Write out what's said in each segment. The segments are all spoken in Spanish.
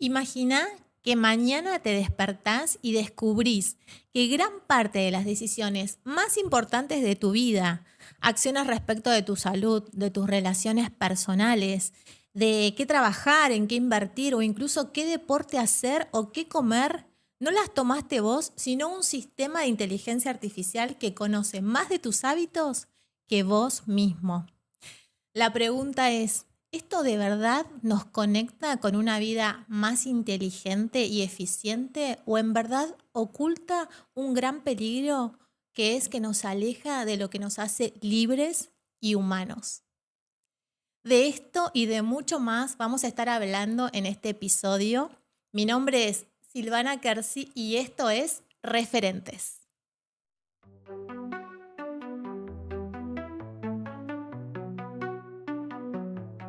Imagina que mañana te despertás y descubrís que gran parte de las decisiones más importantes de tu vida, acciones respecto de tu salud, de tus relaciones personales, de qué trabajar, en qué invertir o incluso qué deporte hacer o qué comer, no las tomaste vos, sino un sistema de inteligencia artificial que conoce más de tus hábitos que vos mismo. La pregunta es, ¿esto de verdad nos conecta con una vida más inteligente y eficiente o en verdad oculta un gran peligro que es que nos aleja de lo que nos hace libres y humanos? De esto y de mucho más vamos a estar hablando en este episodio. Mi nombre es Silvana Kersi y esto es Referentes.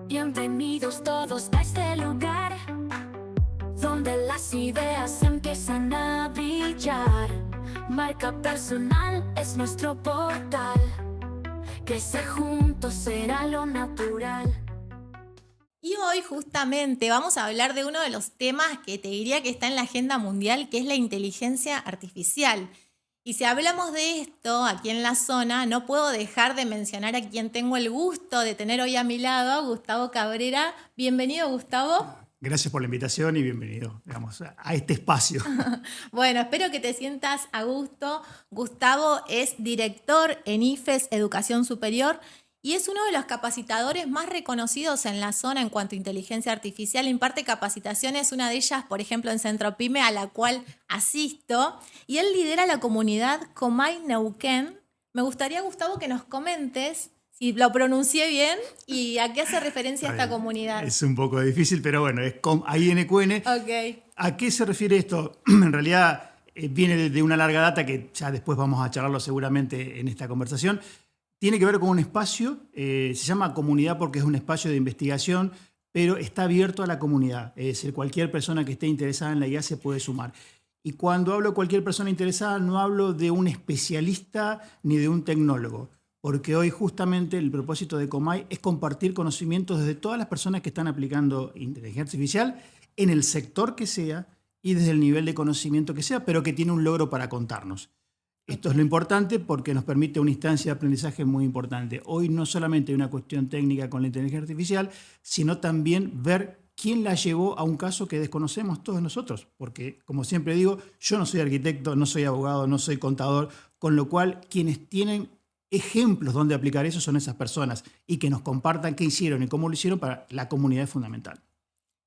Bienvenidos todos a este lugar, donde las ideas empiezan a brillar. Marca personal es nuestro portal, crecer juntos será lo natural. Y hoy justamente vamos a hablar de uno de los temas que te diría que está en la agenda mundial, que es la inteligencia artificial. Y si hablamos de esto aquí en la zona, no puedo dejar de mencionar a quien tengo el gusto de tener hoy a mi lado, Gustavo Cabrera. Bienvenido, Gustavo. Gracias por la invitación y bienvenido, digamos, a este espacio. Bueno, espero que te sientas a gusto. Gustavo es director en IFES Educación Superior y es uno de los capacitadores más reconocidos en la zona en cuanto a inteligencia artificial. Imparte capacitaciones, una de ellas, por ejemplo, en Centro Pyme, a la cual asisto. Y él lidera la comunidad Comay Neuquén. Me gustaría, Gustavo, que nos comentes si lo pronuncié bien y a qué hace referencia esta comunidad. Es un poco difícil, pero bueno, es INQN. Ok. ¿A qué se refiere esto? En realidad viene de una larga data que ya después vamos a charlarlo seguramente en esta conversación. Tiene que ver con un espacio, se llama comunidad porque es un espacio de investigación, pero está abierto a la comunidad. Es decir, cualquier persona que esté interesada en la IA se puede sumar. Y cuando hablo de cualquier persona interesada, no hablo de un especialista ni de un tecnólogo, porque hoy justamente el propósito de Comay es compartir conocimientos desde todas las personas que están aplicando inteligencia artificial en el sector que sea y desde el nivel de conocimiento que sea, pero que tiene un logro para contarnos. Esto es lo importante porque nos permite una instancia de aprendizaje muy importante. Hoy no solamente hay una cuestión técnica con la inteligencia artificial, sino también ver quién la llevó a un caso que desconocemos todos nosotros. Porque, como siempre digo, yo no soy arquitecto, no soy abogado, no soy contador, con lo cual quienes tienen ejemplos donde aplicar eso son esas personas y que nos compartan qué hicieron y cómo lo hicieron para la comunidad es fundamental.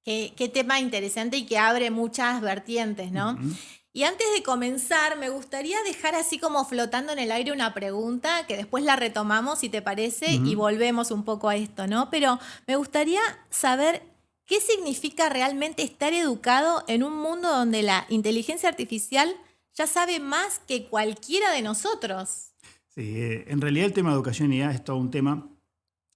Qué tema interesante y que abre muchas vertientes, ¿no? Y antes de comenzar, me gustaría dejar así como flotando en el aire una pregunta, que después la retomamos, si te parece, y volvemos un poco a esto, ¿no? Pero me gustaría saber qué significa realmente estar educado en un mundo donde la inteligencia artificial ya sabe más que cualquiera de nosotros. Sí, en realidad el tema de educación y IA es todo un tema.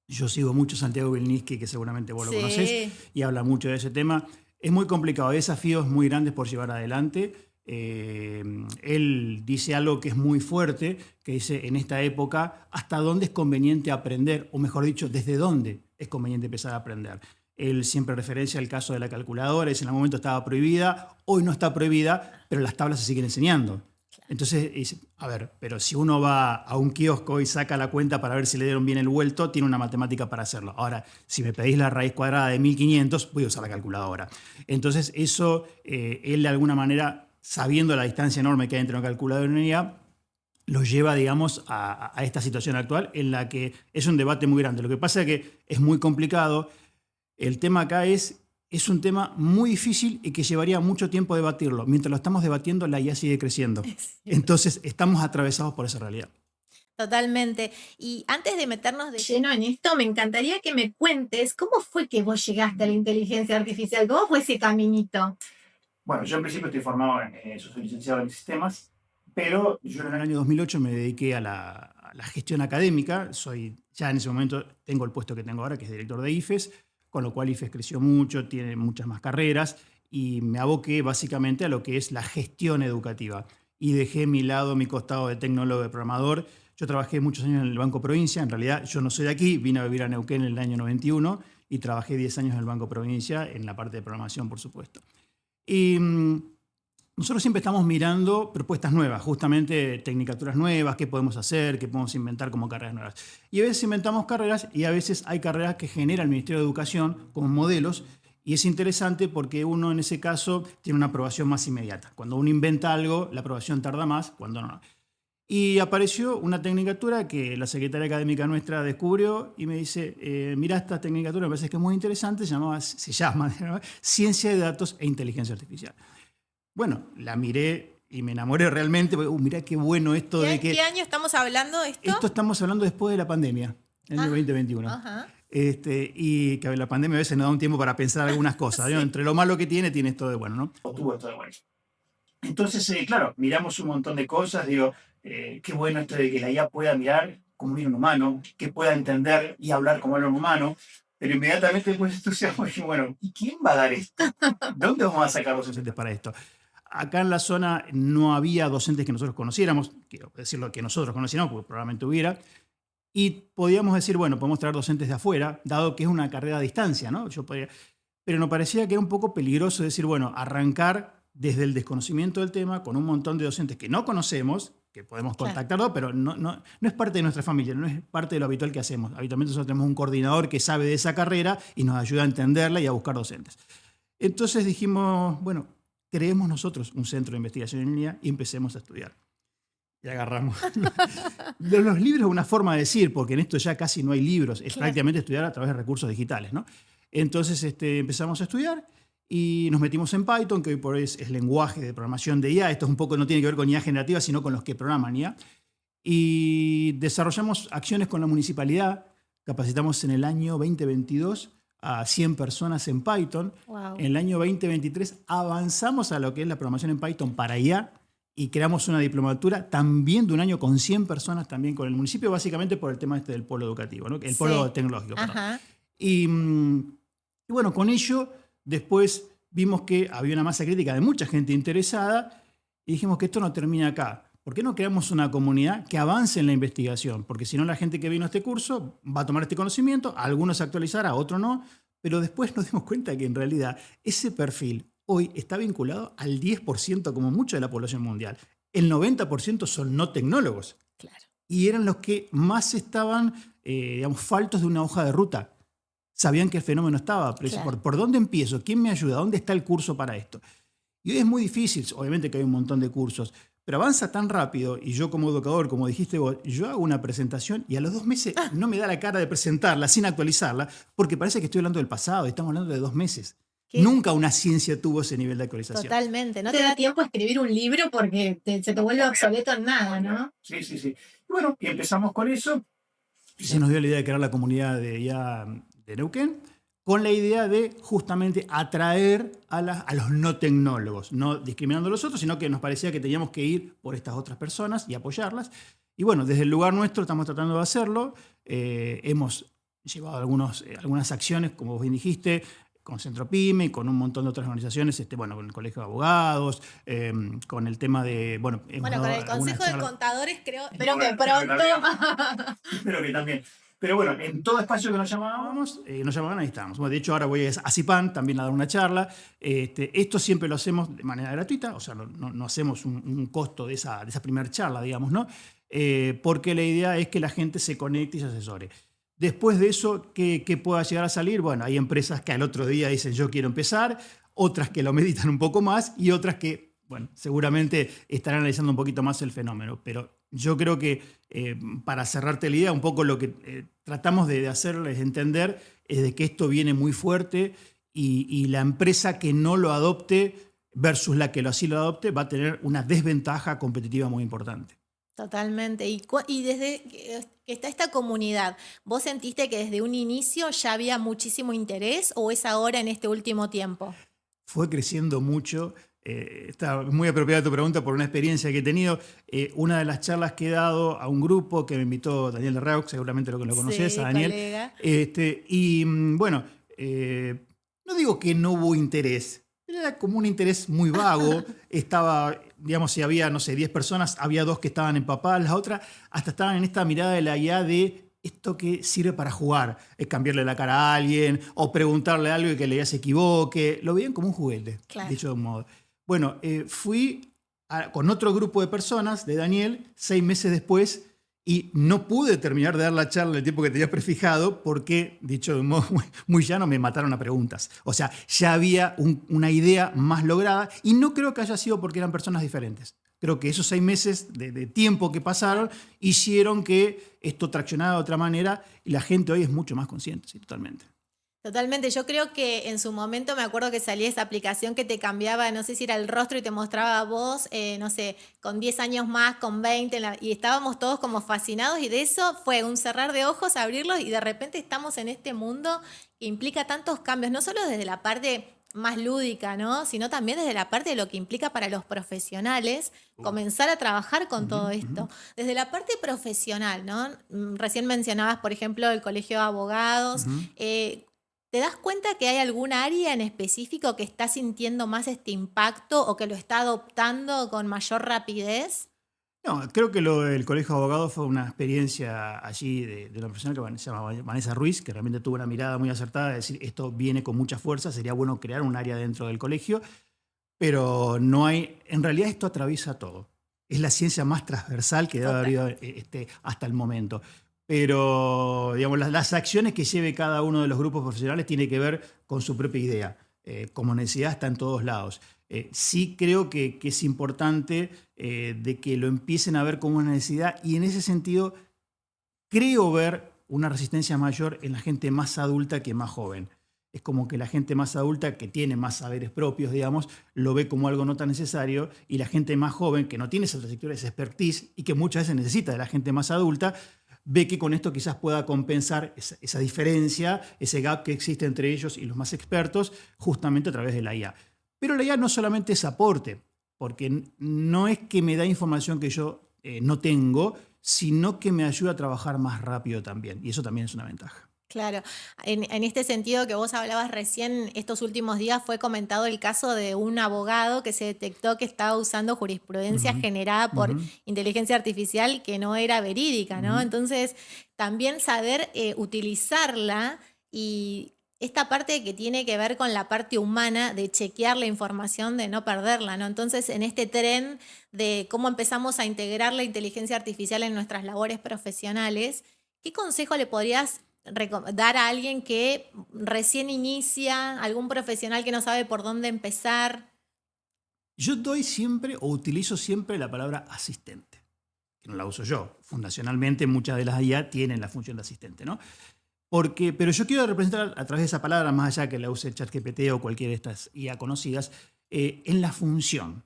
Yo sigo mucho a Santiago Vilniski, que seguramente vos lo conocés, y habla mucho de ese tema. Es muy complicado, hay desafíos muy grandes por llevar adelante. Él dice algo que es muy fuerte, que dice en esta época hasta dónde es conveniente aprender, o mejor dicho, desde dónde es conveniente empezar a aprender. Él siempre referencia al caso de la calculadora, en algún momento estaba prohibida, hoy no está prohibida, pero las tablas se siguen enseñando. Entonces, dice, a ver, pero si uno va a un kiosco y saca la cuenta para ver si le dieron bien el vuelto, tiene una matemática para hacerlo. Ahora, si me pedís la raíz cuadrada de 1500, voy a usar la calculadora. Entonces, eso, él de alguna manera, sabiendo la distancia enorme que hay entre una calculadora y una IA, lo lleva, digamos, a esta situación actual en la que es un debate muy grande. Lo que pasa es que es muy complicado. El tema acá es un tema muy difícil y que llevaría mucho tiempo debatirlo. Mientras lo estamos debatiendo, la IA sigue creciendo. Entonces, estamos atravesados por esa realidad. Totalmente. Y antes de meternos de lleno en esto, me encantaría que me cuentes cómo fue que vos llegaste a la inteligencia artificial, cómo fue ese caminito. Bueno, yo en principio estoy formado yo soy licenciado en sistemas, pero yo en el año 2008 me dediqué a la gestión académica. Ya en ese momento tengo el puesto que tengo ahora, que es director de IFES, con lo cual IFES creció mucho, tiene muchas más carreras y me aboqué básicamente a lo que es la gestión educativa. Y dejé mi costado de tecnólogo, de programador. Yo trabajé muchos años en el Banco Provincia. En realidad yo no soy de aquí, vine a vivir a Neuquén en el año 91 y trabajé 10 años en el Banco Provincia en la parte de programación, por supuesto. Y nosotros siempre estamos mirando propuestas nuevas, justamente tecnicaturas nuevas, qué podemos hacer, qué podemos inventar como carreras nuevas. Y a veces inventamos carreras y a veces hay carreras que genera el Ministerio de Educación como modelos. Y es interesante porque uno en ese caso tiene una aprobación más inmediata. Cuando uno inventa algo, la aprobación tarda más, cuando no. Y apareció una tecnicatura que la secretaria académica nuestra descubrió y me dice, mira esta tecnicatura, me parece que es muy interesante, se llama Ciencia de Datos e Inteligencia Artificial. Bueno, la miré y me enamoré realmente, porque mirá qué bueno esto de que... ¿Qué año estamos hablando de esto? Esto estamos hablando después de la pandemia, en el 2021. Ajá. Y que la pandemia a veces nos da un tiempo para pensar algunas cosas. Sí. Entre lo malo que tiene esto de bueno, ¿no? Tuvo esto de bueno. Entonces, claro, miramos un montón de cosas, digo, qué bueno esto de que la IA pueda mirar como mira un humano, que pueda entender y hablar como habla un humano, pero inmediatamente después de entusiasmo dije, bueno, ¿y quién va a dar esto? ¿Dónde vamos a sacar los docentes para esto? Acá en la zona no había docentes que nosotros conociéramos, quiero decirlo que nosotros conociéramos, porque probablemente hubiera, y podíamos decir, bueno, podemos traer docentes de afuera, dado que es una carrera a distancia, ¿no? Pero nos parecía que era un poco peligroso decir, bueno, arrancar desde el desconocimiento del tema con un montón de docentes que no conocemos, que podemos contactarlo, pero no es parte de nuestra familia, no es parte de lo habitual que hacemos. Habitualmente nosotros tenemos un coordinador que sabe de esa carrera y nos ayuda a entenderla y a buscar docentes. Entonces dijimos, bueno, creemos nosotros un centro de investigación en línea y empecemos a estudiar. Y agarramos. Los libros es una forma de decir, porque en esto ya casi no hay libros, es prácticamente estudiar a través de recursos digitales, ¿no? Entonces empezamos a estudiar y nos metimos en Python, que hoy por hoy es lenguaje de programación de IA. Esto es un poco, no tiene que ver con IA generativa, sino con los que programan IA. Y desarrollamos acciones con la municipalidad. Capacitamos en el año 2022 a 100 personas en Python. Wow. En el año 2023 avanzamos a lo que es la programación en Python para IA y creamos una diplomatura también de un año con 100 personas también con el municipio, básicamente por el tema del polo educativo, ¿no? El polo tecnológico. Y bueno, con ello después vimos que había una masa crítica de mucha gente interesada y dijimos que esto no termina acá. ¿Por qué no creamos una comunidad que avance en la investigación? Porque si no, la gente que vino a este curso va a tomar este conocimiento, a algunos se actualizará, a otros no, pero después nos dimos cuenta que en realidad ese perfil hoy está vinculado al 10% como mucho de la población mundial. El 90% son no tecnólogos. Claro. Y eran los que más estaban, faltos de una hoja de ruta. Sabían que el fenómeno estaba, pero claro. ¿Por dónde empiezo? ¿Quién me ayuda? ¿Dónde está el curso para esto? Y hoy es muy difícil, obviamente que hay un montón de cursos, pero avanza tan rápido y yo como educador, como dijiste vos, yo hago una presentación y a los 2 meses no me da la cara de presentarla sin actualizarla porque parece que estoy hablando del pasado, estamos hablando de 2 meses. ¿Qué? Nunca una ciencia tuvo ese nivel de actualización. Totalmente, no te da tiempo a escribir un libro porque se te vuelve obsoleto en nada, ¿no? Sí. Y bueno, y empezamos con eso y se nos dio la idea de crear la comunidad de IA de Neuquén, con la idea de justamente atraer a los no tecnólogos, no discriminando a los otros, sino que nos parecía que teníamos que ir por estas otras personas y apoyarlas. Y bueno, desde el lugar nuestro estamos tratando de hacerlo. Hemos llevado algunas acciones, como vos bien dijiste, con Centro Pyme, con un montón de otras organizaciones, con el Colegio de Abogados, con el tema de... Con el Consejo de Contadores creo... Espero que pronto... Espero que también... Pero bueno, en todo espacio que nos llamaban, ahí estábamos. Bueno, de hecho, ahora voy a CIPAN también a dar una charla. Esto siempre lo hacemos de manera gratuita, o sea, no hacemos un costo de esa primera charla, digamos, ¿no? Porque la idea es que la gente se conecte y se asesore. Después de eso, ¿qué pueda llegar a salir? Bueno, hay empresas que al otro día dicen yo quiero empezar, otras que lo meditan un poco más y otras que, bueno, seguramente estarán analizando un poquito más el fenómeno, pero yo creo que para cerrarte la idea, un poco lo que tratamos de hacerles entender es de que esto viene muy fuerte y la empresa que no lo adopte versus la que así lo adopte va a tener una desventaja competitiva muy importante. Totalmente. Y desde que está esta comunidad, ¿vos sentiste que desde un inicio ya había muchísimo interés o es ahora en este último tiempo? Fue creciendo mucho. Está muy apropiada tu pregunta por una experiencia que he tenido. Una de las charlas que he dado a un grupo que me invitó Daniel de Raux, seguramente lo conoces, sí, a Daniel. Colega. Y bueno, no digo que no hubo interés, era como un interés muy vago. Estaba, digamos, si había, 10 personas, había 2 que estaban empapadas, las otras hasta estaban en esta mirada de la IA de esto que sirve para jugar, es cambiarle la cara a alguien o preguntarle algo y que le se equivoque. Lo veían como un juguete, Claro. dicho de un modo. Bueno, fui con otro grupo de personas, de Daniel, 6 meses después, y no pude terminar de dar la charla en el tiempo que tenía prefijado porque, dicho de un modo muy llano, me mataron a preguntas. O sea, ya había una idea más lograda y no creo que haya sido porque eran personas diferentes. Creo que esos 6 meses de tiempo que pasaron hicieron que esto traccionara de otra manera y la gente hoy es mucho más consciente, sí, totalmente. Totalmente, yo creo que en su momento me acuerdo que salía esa aplicación que te cambiaba, no sé si era el rostro y te mostraba a vos, no sé, con 10 años más, con 20, y estábamos todos como fascinados y de eso fue un cerrar de ojos, abrirlos y de repente estamos en este mundo que implica tantos cambios, no solo desde la parte más lúdica, ¿no? Sino también desde la parte de lo que implica para los profesionales comenzar a trabajar con todo esto. Desde la parte profesional, ¿no? Recién mencionabas, por ejemplo, el Colegio de Abogados. ¿Te das cuenta que hay algún área en específico que está sintiendo más este impacto o que lo está adoptando con mayor rapidez? No, creo que lo del Colegio de Abogados fue una experiencia allí de una persona que se llama Vanessa Ruiz, que realmente tuvo una mirada muy acertada de decir esto viene con mucha fuerza, sería bueno crear un área dentro del colegio, pero no hay, en realidad esto atraviesa todo. Es la ciencia más transversal que debe haber habido hasta el momento. Pero digamos, las acciones que lleve cada uno de los grupos profesionales tiene que ver con su propia idea. Como necesidad está en todos lados. Sí creo que es importante de que lo empiecen a ver como una necesidad y en ese sentido creo ver una resistencia mayor en la gente más adulta que más joven. Es como que la gente más adulta, que tiene más saberes propios, digamos, lo ve como algo no tan necesario y la gente más joven, que no tiene esa trayectoria, esa expertise y que muchas veces necesita de la gente más adulta, ve que con esto quizás pueda compensar esa diferencia, ese gap que existe entre ellos y los más expertos, justamente a través de la IA. Pero la IA no solamente es aporte, porque no es que me da información que yo no tengo, sino que me ayuda a trabajar más rápido también. Y eso también es una ventaja. Claro, en este sentido que vos hablabas recién, estos últimos días fue comentado el caso de un abogado que se detectó que estaba usando jurisprudencia generada por inteligencia artificial que no era verídica, ¿no? Entonces, también saber utilizarla y esta parte que tiene que ver con la parte humana de chequear la información, de no perderla, ¿no? Entonces, en este tren de cómo empezamos a integrar la inteligencia artificial en nuestras labores profesionales, ¿qué consejo le podrías dar a alguien que recién inicia, algún profesional que no sabe por dónde empezar? Yo doy siempre o utilizo siempre la palabra asistente, que no la uso yo. Fundacionalmente muchas de las IA tienen la función de asistente, ¿no? Pero yo quiero representar a través de esa palabra, más allá que la use ChatGPT o cualquiera de estas IA conocidas, en la función.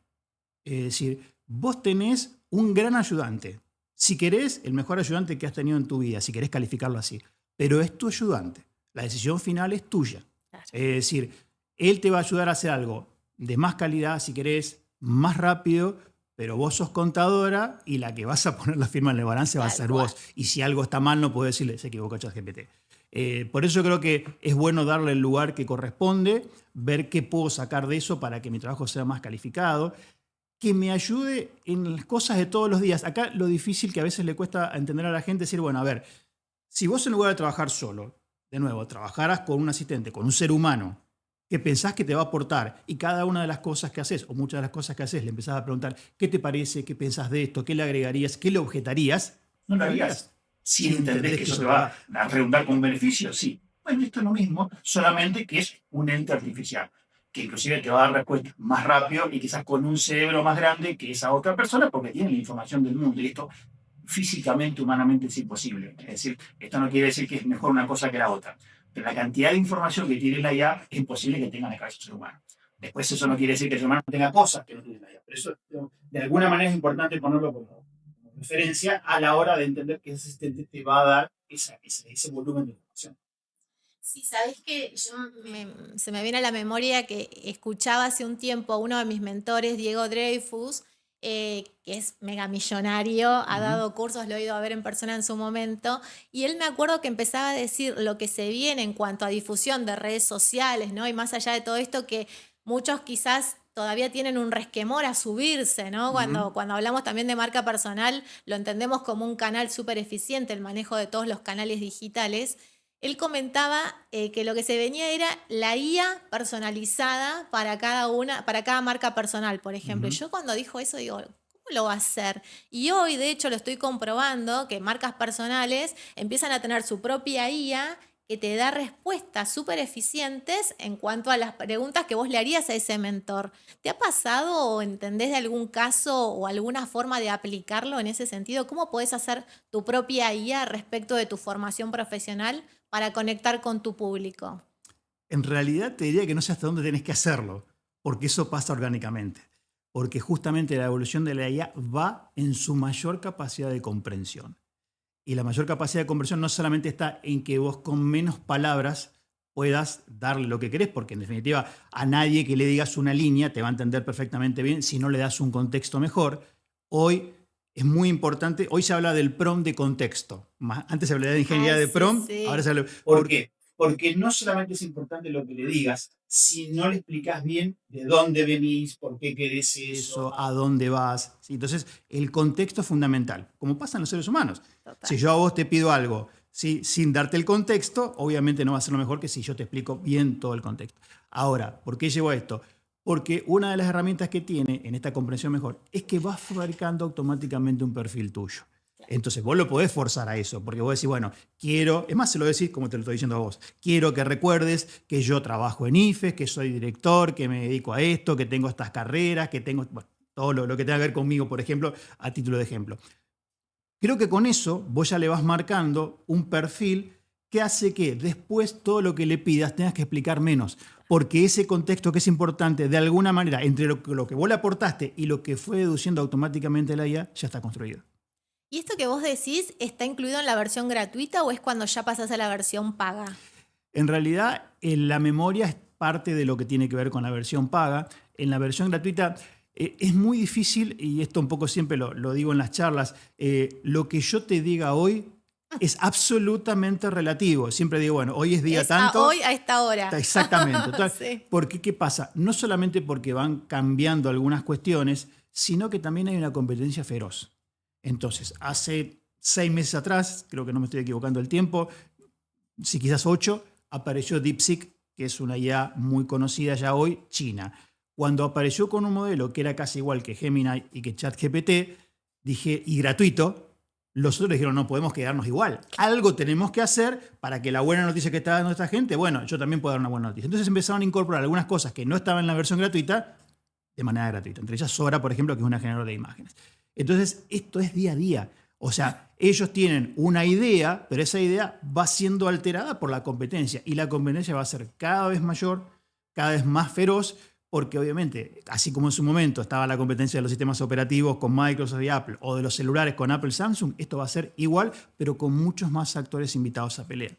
Es decir, vos tenés un gran ayudante. Si querés, el mejor ayudante que has tenido en tu vida, si querés calificarlo así. Pero es tu ayudante. La decisión final es tuya. Claro. Es decir, él te va a ayudar a hacer algo de más calidad, si querés, más rápido, pero vos sos contadora y la que vas a poner la firma en el balance va a ser vos. Y si algo está mal, no podés decirle, se equivocó ChatGPT. Por eso creo que es bueno darle el lugar que corresponde, ver qué puedo sacar de eso para que mi trabajo sea más calificado, que me ayude en las cosas de todos los días. Acá lo difícil que a veces le cuesta entender a la gente es decir, bueno, a ver, si vos en lugar de trabajar solo, de nuevo, trabajaras con un asistente, con un ser humano, que pensás que te va a aportar y cada una de las cosas que haces, o muchas de las cosas que haces, le empezás a preguntar qué te parece, qué pensás de esto, qué le agregarías, qué le objetarías, no lo harías. Si entendés que eso te va a redundar con un beneficio, sí. Bueno, esto es lo mismo, solamente que es un ente artificial, que inclusive te va a dar respuestas más rápido y quizás con un cerebro más grande que esa otra persona porque tiene la información del mundo y esto físicamente, humanamente es imposible. Es decir, esto no quiere decir que es mejor una cosa que la otra, pero la cantidad de información que tiene la IA es imposible que tenga en la cabeza del ser humano. Después eso no quiere decir que el ser humano no tenga cosas que no tiene la IA, pero eso de alguna manera es importante ponerlo como referencia a la hora de entender que ese asistente te va a dar ese volumen de información. Sí, sabes que se me viene a la memoria que escuchaba hace un tiempo a uno de mis mentores, Diego Dreyfus, que es mega millonario, ha dado cursos, lo he ido a ver en persona en su momento, y él me acuerdo que empezaba a decir lo que se viene en cuanto a difusión de redes sociales, ¿no? Y más allá de todo esto, que muchos quizás todavía tienen un resquemor a subirse, ¿no? Cuando hablamos también de marca personal, lo entendemos como un canal súper eficiente, el manejo de todos los canales digitales. Él comentaba que lo que se venía era la IA personalizada para cada marca personal, por ejemplo. Y yo cuando dijo eso digo, ¿cómo lo va a hacer? Y hoy, de hecho, lo estoy comprobando, que marcas personales empiezan a tener su propia IA que te da respuestas súper eficientes en cuanto a las preguntas que vos le harías a ese mentor. ¿Te ha pasado o entendés de algún caso o alguna forma de aplicarlo en ese sentido? ¿Cómo podés hacer tu propia IA respecto de tu formación profesional para conectar con tu público? En realidad te diría que no sé hasta dónde tenés que hacerlo, porque eso pasa orgánicamente. Porque justamente la evolución de la IA va en su mayor capacidad de comprensión. Y la mayor capacidad de comprensión no solamente está en que vos con menos palabras puedas darle lo que querés, porque en definitiva a nadie que le digas una línea te va a entender perfectamente bien si no le das un contexto mejor. Hoy es muy importante, hoy se habla del prompt de contexto. Antes se hablaba de ingeniería de prompt, sí. ahora se habla... ¿Por qué? Porque no solamente es importante lo que le digas, si no le explicás bien de dónde venís, por qué querés eso, a dónde vas. ¿Sí? Entonces, el contexto es fundamental, como pasa en los seres humanos. Total. Si yo a vos te pido algo, ¿sí?, sin darte el contexto, obviamente no va a ser lo mejor que si yo te explico bien todo el contexto. Ahora, ¿por qué llevo a esto? Porque una de las herramientas que tiene en esta comprensión mejor es que va fabricando automáticamente un perfil tuyo. Entonces vos lo podés forzar a eso, porque vos decís, bueno, quiero, es más, se lo decís como te lo estoy diciendo a vos, quiero que recuerdes que yo trabajo en IFES, que soy director, que me dedico a esto, que tengo estas carreras, que tengo, bueno, todo lo que tenga que ver conmigo, por ejemplo, a título de ejemplo. Creo que con eso vos ya le vas marcando un perfil que hace que después todo lo que le pidas tengas que explicar menos, porque ese contexto que es importante, de alguna manera, entre lo que vos le aportaste y lo que fue deduciendo automáticamente la IA, ya está construido. ¿Y esto que vos decís está incluido en la versión gratuita o es cuando ya pasás a la versión paga? En realidad, la memoria es parte de lo que tiene que ver con la versión paga. En la versión gratuita es muy difícil, y esto un poco siempre lo digo en las charlas, lo que yo te diga hoy es absolutamente relativo. Siempre digo, bueno, hoy es día tanto. Hoy a esta hora. Exactamente. Entonces, Sí. porque, ¿qué pasa? No solamente porque van cambiando algunas cuestiones, sino que también hay una competencia feroz. Entonces, hace 6 meses atrás, creo que no me estoy equivocando el tiempo, si quizás 8, apareció DeepSeek, que es una IA muy conocida ya hoy, china. Cuando apareció con un modelo que era casi igual que Gemini y que ChatGPT, dije, y gratuito, los otros dijeron, no podemos quedarnos igual. Algo tenemos que hacer para que la buena noticia que está dando esta gente, bueno, yo también puedo dar una buena noticia. Entonces empezaron a incorporar algunas cosas que no estaban en la versión gratuita de manera gratuita. Entre ellas Sora, por ejemplo, que es una generadora de imágenes. Entonces, esto es día a día. O sea, ellos tienen una idea, pero esa idea va siendo alterada por la competencia. Y la competencia va a ser cada vez mayor, cada vez más feroz, porque obviamente, así como en su momento estaba la competencia de los sistemas operativos con Microsoft y Apple, o de los celulares con Apple y Samsung, esto va a ser igual, pero con muchos más actores invitados a pelear.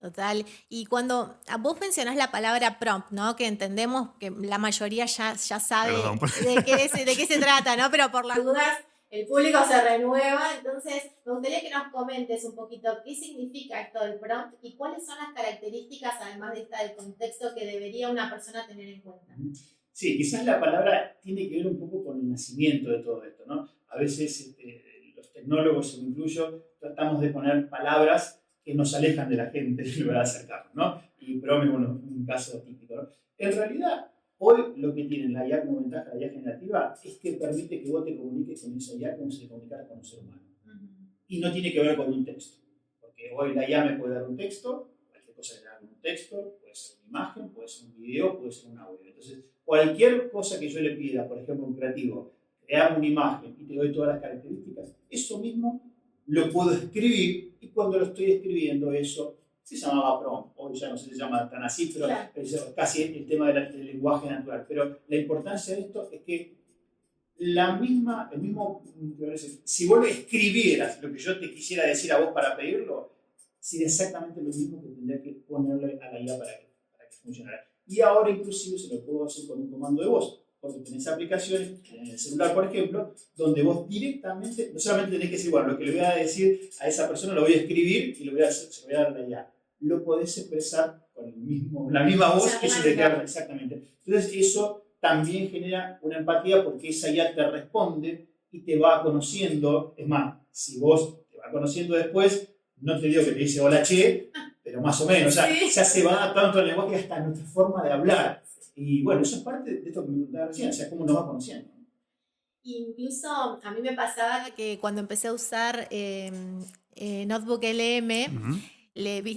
Total. Y cuando vos mencionás la palabra prompt, ¿no? Que entendemos que la mayoría ya sabe de qué se trata, ¿no? Pero por las dudas el público se renueva. Entonces, me gustaría que nos comentes un poquito qué significa esto del prompt y cuáles son las características, además de esta del contexto, que debería una persona tener en cuenta. Sí, quizás la palabra tiene que ver un poco con el nacimiento de todo esto, ¿no? A veces los tecnólogos, y me incluyo, tratamos de poner palabras que nos alejan de la gente y lo van a acercarnos, ¿no? Y prompt es un caso típico, ¿no? En realidad, hoy lo que tiene la IA como ventaja, la IA generativa, es que permite que vos te comuniques con esa IA como si te comunicaras con un ser humano. Y no tiene que ver con un texto. Porque hoy la IA me puede dar un texto, cualquier cosa que le haga un texto, puede ser una imagen, puede ser un video, puede ser un audio. Entonces, cualquier cosa que yo le pida, por ejemplo, un creativo, crear una imagen y te doy todas las características, eso mismo lo puedo escribir, y cuando lo estoy escribiendo eso se llamaba prompt, hoy ya no se llama tan así, pero claro, es casi el tema del lenguaje natural. Pero la importancia de esto es que si vos le escribieras lo que yo te quisiera decir a vos para pedirlo, sería exactamente lo mismo que tendría que ponerle a la IA para que funcionara. Y ahora inclusive se lo puedo hacer con un comando de voz, porque tenés aplicaciones en el celular, por ejemplo, donde vos directamente, no solamente tenés que decir, bueno, lo que le voy a decir a esa persona lo voy a escribir y se lo voy a dar a la IA. Lo podés expresar con la misma voz que se le queda exactamente. Entonces eso también genera una empatía porque esa IA te responde y te va conociendo. Es más, si vos te va conociendo después, no te digo que te dice hola che, pero más o menos, o sea, Sí. ya se va adaptando al lenguaje hasta nuestra forma de hablar. Y bueno, eso es parte de esto que me preguntaba recién, o sea, cómo nos va conociendo. Incluso a mí me pasaba que cuando empecé a usar Notebook LM,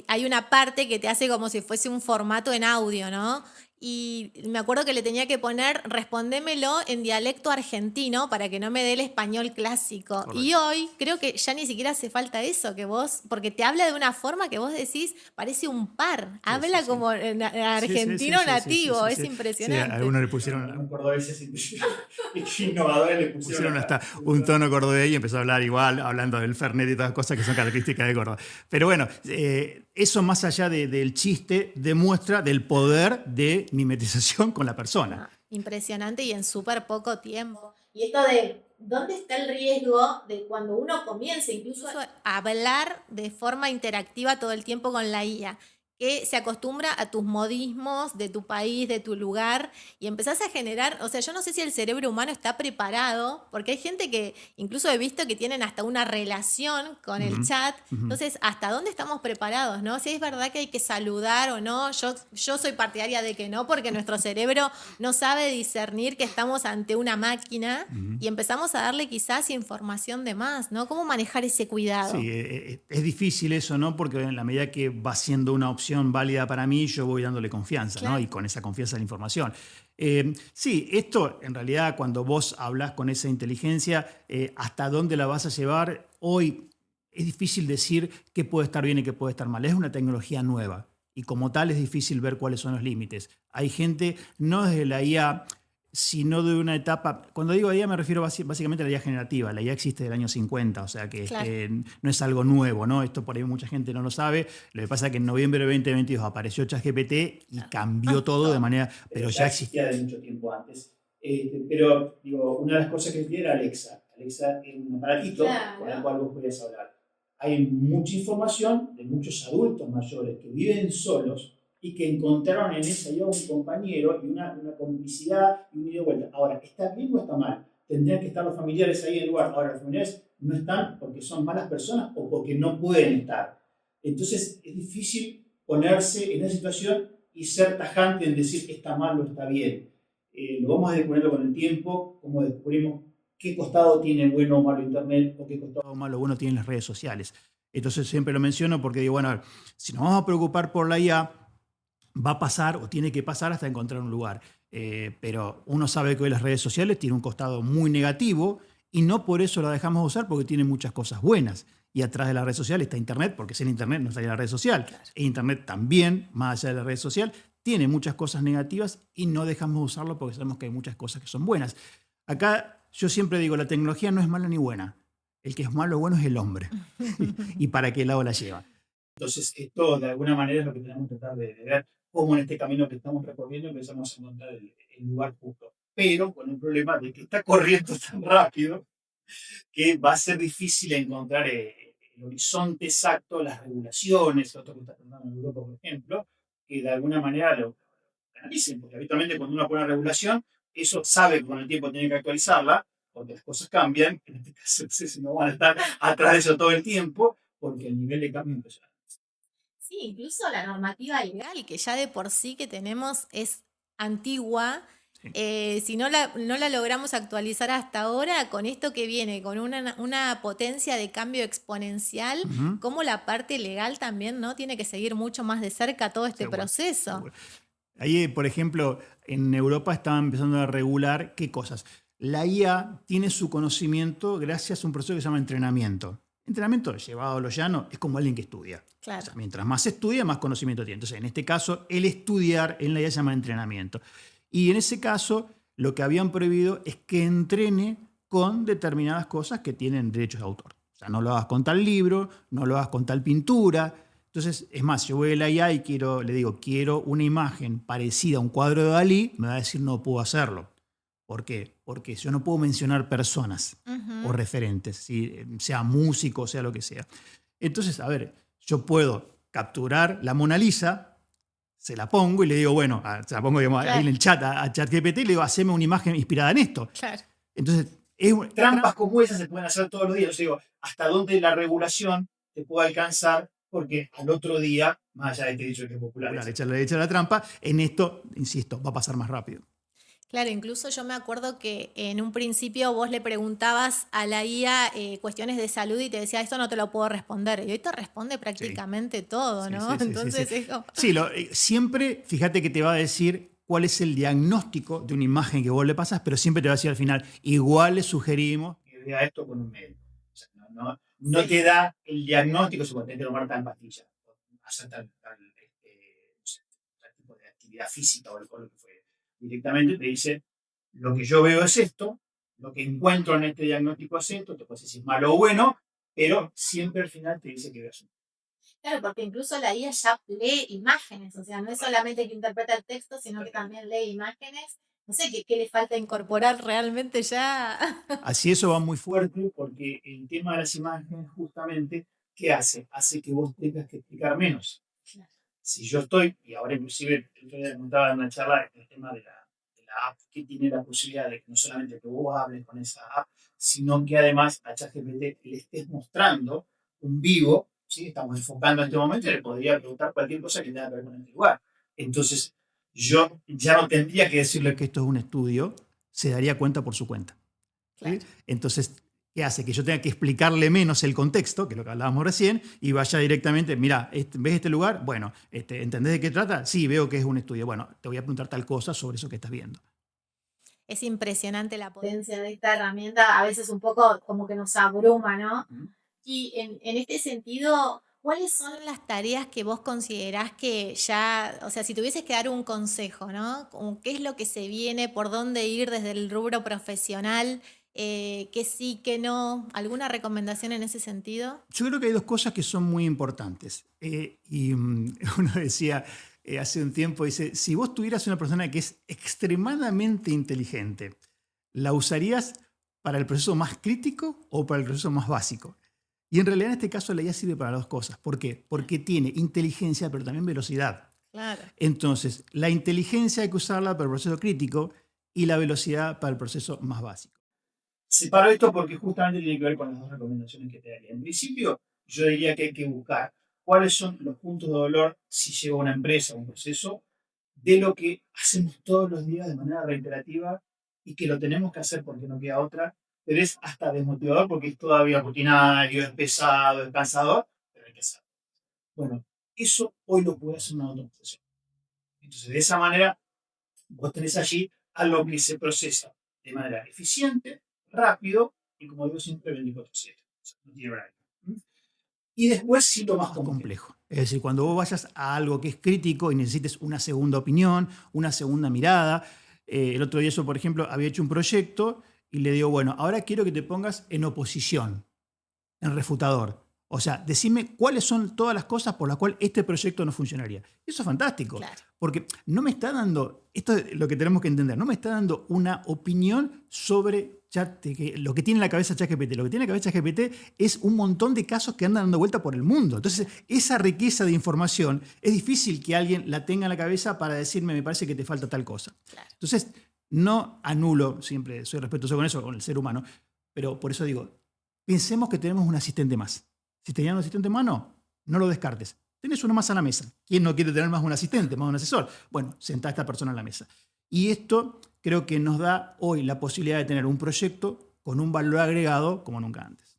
hay una parte que te hace como si fuese un formato en audio, ¿no? Y me acuerdo que le tenía que poner, respondémelo en dialecto argentino para que no me dé el español clásico. Correcto. Y hoy creo que ya ni siquiera hace falta eso, que vos, porque te habla de una forma que vos decís, parece un par, habla sí. como en argentino nativo, es impresionante. Sí, algunos le pusieron, un cordobés innovadores le pusieron hasta un tono cordobés y empezó a hablar igual, hablando del Fernet y todas las cosas que son características de Córdoba. Pero bueno, eso más allá del chiste demuestra del poder de mimetización con la persona. Impresionante y en súper poco tiempo. Y esto de dónde está el riesgo de cuando uno comience incluso a hablar de forma interactiva todo el tiempo con la IA, que se acostumbra a tus modismos de tu país, de tu lugar, y empezás a generar, o sea, yo no sé si el cerebro humano está preparado, porque hay gente que incluso he visto que tienen hasta una relación con el chat, entonces, ¿hasta dónde estamos preparados, no? Si es verdad que hay que saludar o no, yo soy partidaria de que no, porque nuestro cerebro no sabe discernir que estamos ante una máquina y empezamos a darle quizás información de más, ¿no? ¿Cómo manejar ese cuidado? Sí, es difícil eso, ¿no? Porque en la medida que va siendo una opción válida para mí, yo voy dándole confianza, claro, ¿no? Y con esa confianza en la información. Sí, esto en realidad cuando vos hablas con esa inteligencia, ¿hasta dónde la vas a llevar? Hoy es difícil decir qué puede estar bien y qué puede estar mal. Es una tecnología nueva y como tal es difícil ver cuáles son los límites. Hay gente, no desde la IA, sino de una etapa, cuando digo IA me refiero básicamente a la IA generativa. La IA existe del año 50, o sea que claro, no es algo nuevo, ¿no? Esto por ahí mucha gente no lo sabe. Lo que pasa es que en noviembre de 2022 apareció ChatGPT y cambió todo de manera... Pero ya existía de mucho tiempo antes. Pero digo, una de las cosas que existía era Alexa. Alexa es un aparatito, claro, con el cual vos podías hablar. Hay mucha información de muchos adultos mayores que viven solos y que encontraron en esa IA un compañero y una complicidad y un ida y vuelta. Ahora, ¿está bien o está mal? Tendrían que estar los familiares ahí en el lugar. Ahora, los familiares no están porque son malas personas o porque no pueden estar. Entonces, es difícil ponerse en esa situación y ser tajante en decir está mal o está bien. Lo vamos a descubrir con el tiempo, como descubrimos qué costado tiene bueno o malo Internet o qué costado malo o bueno tienen las redes sociales. Entonces, siempre lo menciono porque digo, bueno, a ver, si nos vamos a preocupar por la IA, va a pasar o tiene que pasar hasta encontrar un lugar. Pero uno sabe que hoy las redes sociales tienen un costado muy negativo y no por eso la dejamos usar porque tiene muchas cosas buenas. Y atrás de la red social está Internet, porque sin Internet no estaría la red social. Claro. E Internet también, más allá de la red social, tiene muchas cosas negativas y no dejamos de usarlo porque sabemos que hay muchas cosas que son buenas. Acá yo siempre digo, la tecnología no es mala ni buena. El que es malo o bueno es el hombre. ¿Y para qué lado la lleva? Entonces, esto de alguna manera es lo que tenemos que tratar de ver, cómo en este camino que estamos recorriendo empezamos a encontrar el lugar justo. Pero con el problema de que está corriendo tan rápido que va a ser difícil encontrar el horizonte exacto, las regulaciones, otro que está tratando en Europa, por ejemplo, que de alguna manera lo analicen, porque habitualmente cuando uno pone una regulación, eso sabe que con el tiempo tiene que actualizarla, porque las cosas cambian, en este caso no van a estar atrás de eso todo el tiempo, porque el nivel de cambio es impresionante. Sí, incluso la normativa legal, que ya de por sí que tenemos es antigua, sí. Si no la logramos actualizar hasta ahora, con esto que viene, con una potencia de cambio exponencial, como la parte legal también, ¿no? Tiene que seguir mucho más de cerca todo este proceso. Seguro. Ahí, por ejemplo, en Europa estaban empezando a regular qué cosas. La IA tiene su conocimiento gracias a un proceso que se llama entrenamiento. Entrenamiento llevado a lo llano es como alguien que estudia. Claro. O sea, mientras más estudia, más conocimiento tiene. Entonces, en este caso, el estudiar en la IA se llama entrenamiento. Y en ese caso, lo que habían prohibido es que entrene con determinadas cosas que tienen derechos de autor. O sea, no lo hagas con tal libro, no lo hagas con tal pintura. Entonces, es más, yo voy a la IA y le digo, quiero una imagen parecida a un cuadro de Dalí, me va a decir, no puedo hacerlo. ¿Por qué? Porque yo no puedo mencionar personas o referentes, ¿sí? Sea músico, sea lo que sea. Entonces, a ver, yo puedo capturar la Mona Lisa, se la pongo y le digo, bueno, se la pongo digamos, Claro. ahí en el chat a ChatGPT y le digo, haceme una imagen inspirada en esto. Claro. Entonces, trampas como esas se pueden hacer todos los días. Yo digo, hasta dónde la regulación te puede alcanzar, porque al otro día, más allá de este dicho que es popular, echarle la trampa, en esto, insisto, va a pasar más rápido. Claro, incluso yo me acuerdo que en un principio vos le preguntabas a la IA cuestiones de salud y te decía, esto no te lo puedo responder. Y hoy te responde prácticamente todo, ¿no? Sí, Entonces es como... Sí, siempre, fíjate que te va a decir cuál es el diagnóstico de una imagen que vos le pasas, pero siempre te va a decir al final, igual le sugerimos que vea esto con un médico. O sea, no te da el diagnóstico, si vos tenés que tomar tal pastilla, hacer tal tipo de actividad física o lo que fuera. Directamente te dice, lo que yo veo es esto, lo que encuentro en este diagnóstico es esto, te puedes decir malo o bueno, pero siempre al final te dice que veas un. Claro, porque incluso la IA ya lee imágenes, o sea, no es solamente que interpreta el texto, sino que también lee imágenes. No sé qué le falta incorporar realmente ya. Así eso va muy fuerte porque el tema de las imágenes justamente, ¿qué hace? Hace que vos tengas que explicar menos. Claro. Si yo estoy, y ahora inclusive yo contaba en una charla el tema de la app que tiene la posibilidad de que no solamente que vos hables con esa app, sino que además a ChatGPT le estés mostrando un vivo, ¿sí? Estamos enfocando en este momento y le podría preguntar cualquier cosa que tenga que ver con este lugar. Entonces, yo ya no tendría que decirle que esto es un estudio, se daría cuenta por su cuenta. Claro. ¿Sí? Entonces, ¿qué hace? Que yo tenga que explicarle menos el contexto, que es lo que hablábamos recién, y vaya directamente, mira, ¿ves este lugar? Bueno, ¿entendés de qué trata? Sí, veo que es un estudio. Bueno, te voy a preguntar tal cosa sobre eso que estás viendo. Es impresionante la potencia de esta herramienta, a veces un poco como que nos abruma, ¿no? Y en este sentido, ¿cuáles son las tareas que vos considerás que ya, o sea, si tuvieses que dar un consejo, ¿no? Como ¿qué es lo que se viene, por dónde ir desde el rubro profesional? ¿Qué sí, qué no? ¿Alguna recomendación en ese sentido? Yo creo que hay dos cosas que son muy importantes. Uno decía hace un tiempo, dice, si vos tuvieras una persona que es extremadamente inteligente, ¿la usarías para el proceso más crítico o para el proceso más básico? Y en realidad en este caso la IA sirve para las dos cosas. ¿Por qué? Porque tiene inteligencia, pero también velocidad. Claro. Entonces, la inteligencia hay que usarla para el proceso crítico y la velocidad para el proceso más básico. Separo esto porque justamente tiene que ver con las dos recomendaciones que te daría. En principio, yo diría que hay que buscar cuáles son los puntos de dolor si lleva una empresa o un proceso de lo que hacemos todos los días de manera reiterativa y que lo tenemos que hacer porque no queda otra, pero es hasta desmotivador porque es todavía rutinario, es pesado, es cansador, pero hay que hacerlo. Bueno, eso hoy lo puede hacer una automatización. Entonces, de esa manera, vos tenés allí algo que se procesa de manera eficiente, rápido y, como digo siempre, 24/7. O sea, no tiene horario. Y después sí lo más complejo. Es decir, cuando vos vayas a algo que es crítico y necesites una segunda opinión, una segunda mirada. El otro día yo, por ejemplo, había hecho un proyecto y le digo, bueno, ahora quiero que te pongas en oposición, en refutador. O sea, decime cuáles son todas las cosas por las cuales este proyecto no funcionaría. Eso es fantástico, Claro. porque no me está dando, esto es lo que tenemos que entender, no me está dando una opinión sobre lo que tiene en la cabeza ChatGPT. Lo que tiene en la cabeza ChatGPT es un montón de casos que andan dando vuelta por el mundo. Entonces, esa riqueza de información es difícil que alguien la tenga en la cabeza para decirme, me parece que te falta tal cosa. Claro. Entonces, no anulo, siempre soy respetuoso con eso, con el ser humano, pero por eso digo, pensemos que tenemos un asistente más. Si tenías un asistente más, no lo descartes. Tenés uno más a la mesa. ¿Quién no quiere tener más un asistente, más un asesor? Bueno, sentá a esta persona en la mesa. Y esto creo que nos da hoy la posibilidad de tener un proyecto con un valor agregado como nunca antes.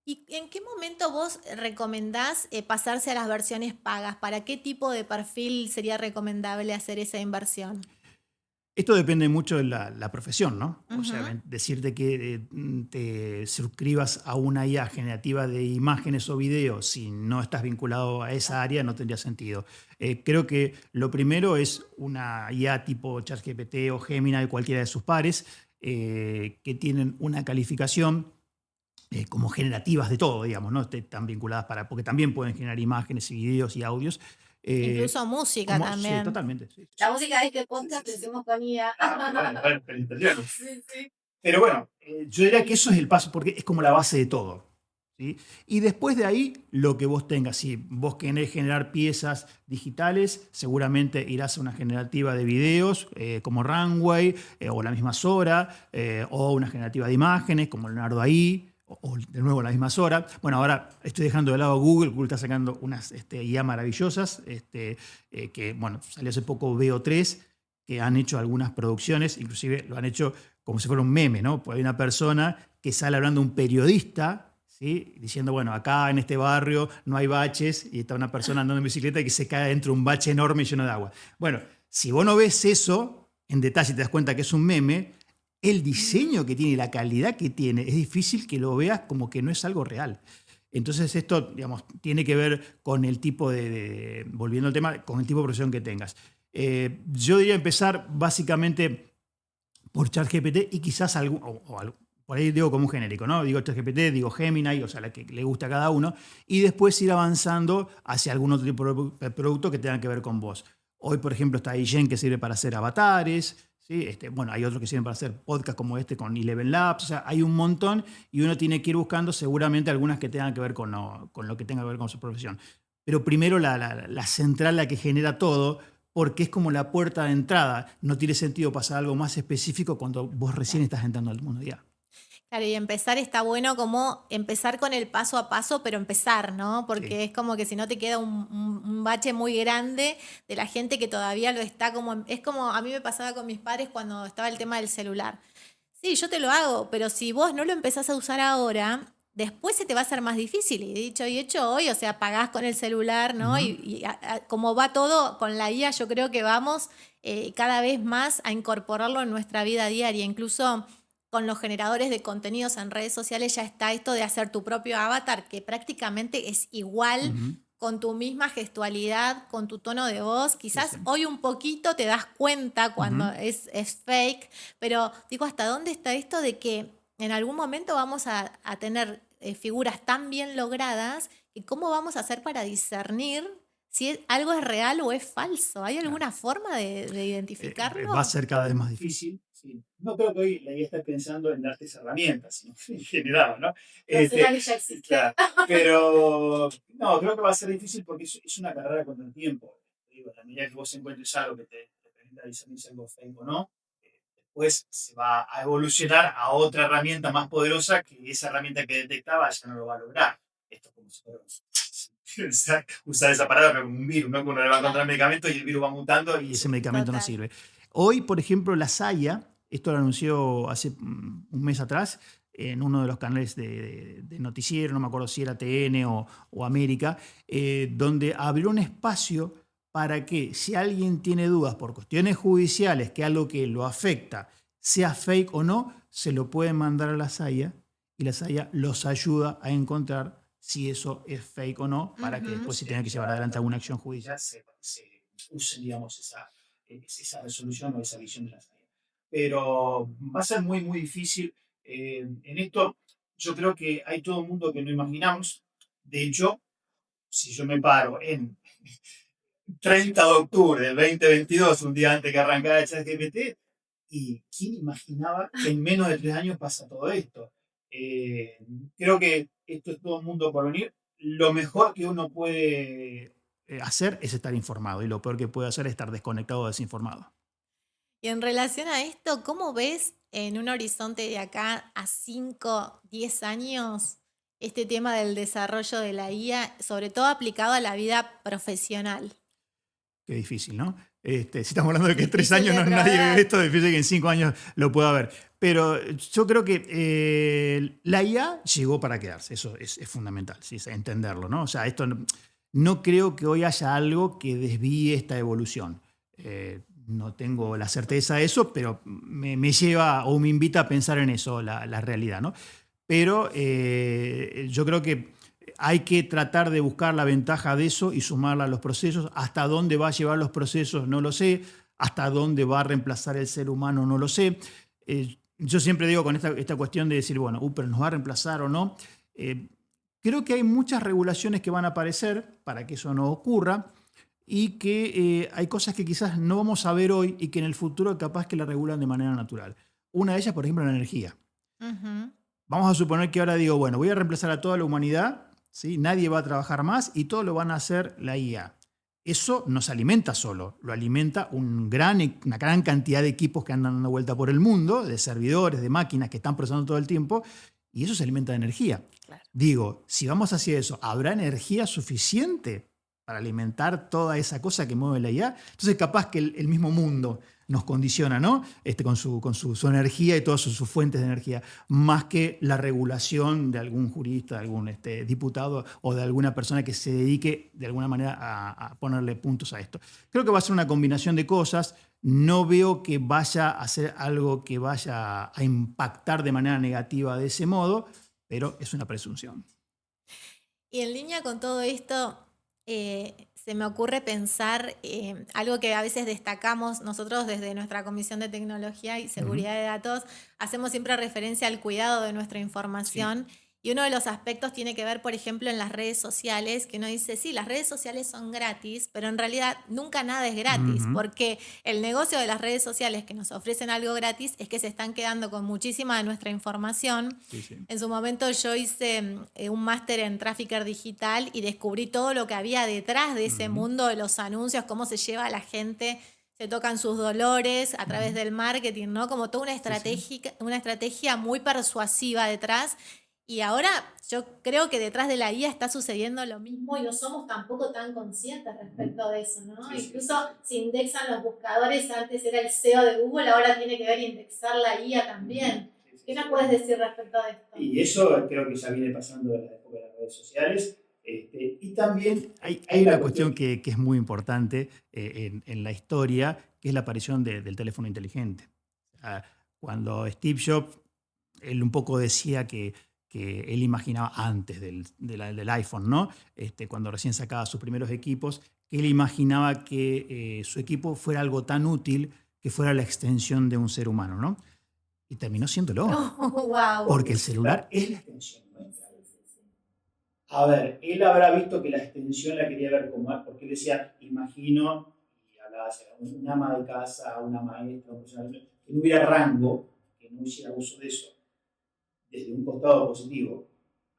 ¿Y en qué momento vos recomendás pasarse a las versiones pagas? ¿Para qué tipo de perfil sería recomendable hacer esa inversión? Esto depende mucho de la profesión, ¿no? Uh-huh. O sea, decirte que te suscribas a una IA generativa de imágenes o videos si no estás vinculado a esa área no tendría sentido. Creo que lo primero es una IA tipo ChatGPT o Gemini, cualquiera de sus pares, que tienen una calificación como generativas de todo, digamos, no están vinculadas porque también pueden generar imágenes y videos y audios. Incluso música también. Sí, totalmente. Sí. La música de este podcast la hicimos con IA. Sí. Pero bueno, yo diría que eso es el paso, porque es como la base de todo. ¿sí? Y después de ahí, lo que vos tengas. Si vos querés generar piezas digitales, seguramente irás a una generativa de videos como Runway o la misma Sora, o una generativa de imágenes como Leonardo AI, o de nuevo la misma Sora. Bueno, ahora estoy dejando de lado a Google. Google está sacando unas IA maravillosas, que bueno, salió hace poco VO3, que han hecho algunas producciones, inclusive lo han hecho como si fuera un meme, ¿no? Pues hay una persona que sale hablando, un periodista, ¿sí? Diciendo, bueno, acá en este barrio no hay baches, y está una persona andando en bicicleta que se cae dentro de un bache enorme lleno de agua. Bueno, si vos no ves eso en detalle y te das cuenta que es un meme, el diseño que tiene y la calidad que tiene, es difícil que lo veas como que no es algo real. Entonces esto, digamos, tiene que ver con el tipo volviendo al tema, con el tipo de profesión que tengas. Yo diría empezar básicamente por ChatGPT y quizás por ahí digo como un genérico, ¿no? Digo ChatGPT, digo Gemini, o sea, la que le gusta a cada uno, y después ir avanzando hacia algún otro tipo de producto que tenga que ver con vos. Hoy, por ejemplo, está iGen, que sirve para hacer avatares, ¿sí? Bueno, hay otros que sirven para hacer podcasts como este con Eleven Labs, o sea, hay un montón y uno tiene que ir buscando seguramente algunas que tengan que ver con lo que tenga que ver con su profesión. Pero primero la central, la que genera todo, porque es como la puerta de entrada. No tiene sentido pasar a algo más específico cuando vos recién estás entrando al mundo ya. Claro, y empezar está bueno como empezar con el paso a paso, pero empezar, ¿no? Porque Sí. es como que si no te queda un bache muy grande de la gente que todavía lo está como... Es como a mí me pasaba con mis padres cuando estaba el tema del celular. Sí, yo te lo hago, pero si vos no lo empezás a usar ahora, después se te va a hacer más difícil. Y dicho y hecho hoy, o sea, pagás con el celular, ¿no? Ujú. Como va todo con la IA, yo creo que vamos cada vez más a incorporarlo en nuestra vida diaria. Incluso con los generadores de contenidos en redes sociales ya está esto de hacer tu propio avatar, que prácticamente es igual Ujú. con tu misma gestualidad, con tu tono de voz. Sí, sí. Quizás hoy un poquito te das cuenta cuando Ujú. es fake, pero digo, ¿hasta dónde está esto de que en algún momento vamos a tener figuras tan bien logradas que cómo vamos a hacer para discernir si algo es real o es falso? ¿Hay Claro. alguna forma de Va a identificarlo? ser cada vez más difícil. Sí. No creo que hoy la idea esté pensando en darte esas herramientas, sino en general, ¿no? Nacional ya existe. Claro, pero no, creo que va a ser difícil porque es una carrera contra el tiempo. Digo, a la medida que vos encuentres algo que te permita discernir si algo fake o no, después se va a evolucionar a otra herramienta más poderosa que esa herramienta que detectaba ya no lo va a lograr. Esto es como si fuera usar esa palabra como un virus, ¿no? Que uno le va a encontrar medicamento y el virus va mutando y ese medicamento no Total. sirve. Hoy, por ejemplo, la Saya, esto lo anunció hace un mes atrás en uno de los canales de noticiero, no me acuerdo si era TN o América, donde abrió un espacio para que si alguien tiene dudas por cuestiones judiciales, que algo que lo afecta, sea fake o no, se lo pueden mandar a la Saya y la Saya los ayuda a encontrar si eso es fake o no, para que después, si tengan que llevar adelante alguna acción judicial, se use, digamos, esa resolución o esa visión de la Saya. Pero va a ser muy, muy difícil. En esto, yo creo que hay todo un mundo que no imaginamos. De hecho, si yo me paro en 30 de octubre del 2022, un día antes que arrancara el ChatGPT, ¿y quién imaginaba que en menos de 3 años pasa todo esto? Creo que esto es todo un mundo por venir. Lo mejor que uno puede hacer es estar informado y lo peor que puede hacer es estar desconectado o desinformado. Y en relación a esto, ¿cómo ves en un horizonte de acá a 5, 10 años este tema del desarrollo de la IA, sobre todo aplicado a la vida profesional? Qué difícil, ¿no? Si estamos hablando de que en 3 años Difícil de nadie ve prever. esto, difícil que en 5 años lo pueda ver. Pero yo creo que la IA llegó para quedarse, eso es fundamental, ¿sí? Entenderlo, ¿no? O sea, esto no creo que hoy haya algo que desvíe esta evolución. No tengo la certeza de eso, pero me lleva o me invita a pensar en eso, la realidad, ¿no? Pero yo creo que hay que tratar de buscar la ventaja de eso y sumarla a los procesos. Hasta dónde va a llevar los procesos, no lo sé. Hasta dónde va a reemplazar el ser humano, no lo sé. Yo siempre digo con esta cuestión de decir, bueno, pero ¿nos va a reemplazar o no? Creo que hay muchas regulaciones que van a aparecer para que eso no ocurra y que hay cosas que quizás no vamos a ver hoy y que en el futuro capaz que la regulan de manera natural. Una de ellas, por ejemplo, la energía. Ujú. Vamos a suponer que ahora digo, bueno, voy a reemplazar a toda la humanidad, ¿sí? Nadie va a trabajar más y todo lo van a hacer la IA. Eso no se alimenta solo, lo alimenta una gran cantidad de equipos que andan dando vuelta por el mundo, de servidores, de máquinas que están procesando todo el tiempo, y eso se alimenta de energía. Claro. Digo, si vamos hacia eso, ¿habrá energía suficiente para alimentar toda esa cosa que mueve la IA? Entonces capaz que el mismo mundo nos condiciona, ¿no? Con su energía y todas sus fuentes de energía, más que la regulación de algún jurista, de algún diputado o de alguna persona que se dedique de alguna manera a ponerle puntos a esto. Creo que va a ser una combinación de cosas. No veo que vaya a ser algo que vaya a impactar de manera negativa de ese modo, pero es una presunción. Y en línea con todo esto, se me ocurre pensar algo que a veces destacamos nosotros desde nuestra Comisión de Tecnología y Seguridad de Datos, hacemos siempre referencia al cuidado de nuestra información. Sí. Y uno de los aspectos tiene que ver, por ejemplo, en las redes sociales, que uno dice, sí, las redes sociales son gratis, pero en realidad nunca nada es gratis, porque el negocio de las redes sociales que nos ofrecen algo gratis es que se están quedando con muchísima de nuestra información. Sí, sí. En su momento yo hice un máster en Trafficker Digital y descubrí todo lo que había detrás de ese mundo de los anuncios, cómo se lleva a la gente, se tocan sus dolores a través del marketing, ¿no? Como toda una estrategia muy persuasiva detrás. Y ahora yo creo que detrás de la IA está sucediendo lo mismo y no somos tampoco tan conscientes respecto de eso, ¿no? Sí, incluso si indexan los buscadores, antes era el SEO de Google, ahora tiene que ver indexar la IA también. Sí, ¿qué nos puedes decir respecto de esto? Y eso creo que ya viene pasando en la época de las redes sociales. Y también hay una cuestión que es muy importante en la historia, que es la aparición del teléfono inteligente. Cuando Steve Jobs, él un poco decía que él imaginaba antes del iPhone, ¿no? Cuando recién sacaba sus primeros equipos, que él imaginaba que su equipo fuera algo tan útil que fuera la extensión de un ser humano, ¿no? Y terminó siéndolo. Oh, wow. Porque el celular es la extensión nuestra. A ver, él habrá visto que la extensión la quería ver como, porque él decía, imagino, y hablaba de una ama de casa, una maestra, un profesional, que no hubiera rango, que no hiciera uso de eso, desde un costado positivo.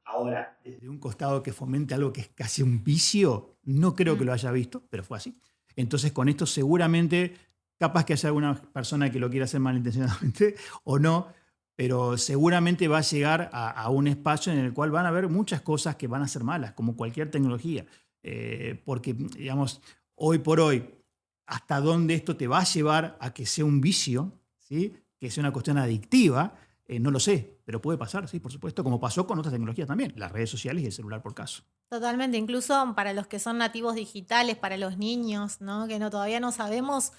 Ahora, desde un costado que fomente algo que es casi un vicio, no creo que lo haya visto, pero fue así. Entonces, con esto seguramente, capaz que haya alguna persona que lo quiera hacer malintencionadamente o no, pero seguramente va a llegar a un espacio en el cual van a haber muchas cosas que van a ser malas, como cualquier tecnología. Porque, digamos, hoy por hoy, hasta dónde esto te va a llevar a que sea un vicio, ¿sí? Que sea una cuestión adictiva, no lo sé, pero puede pasar, sí, por supuesto, como pasó con otras tecnologías también, las redes sociales y el celular por caso. Totalmente, incluso para los que son nativos digitales, para los niños, ¿no? Que todavía no sabemos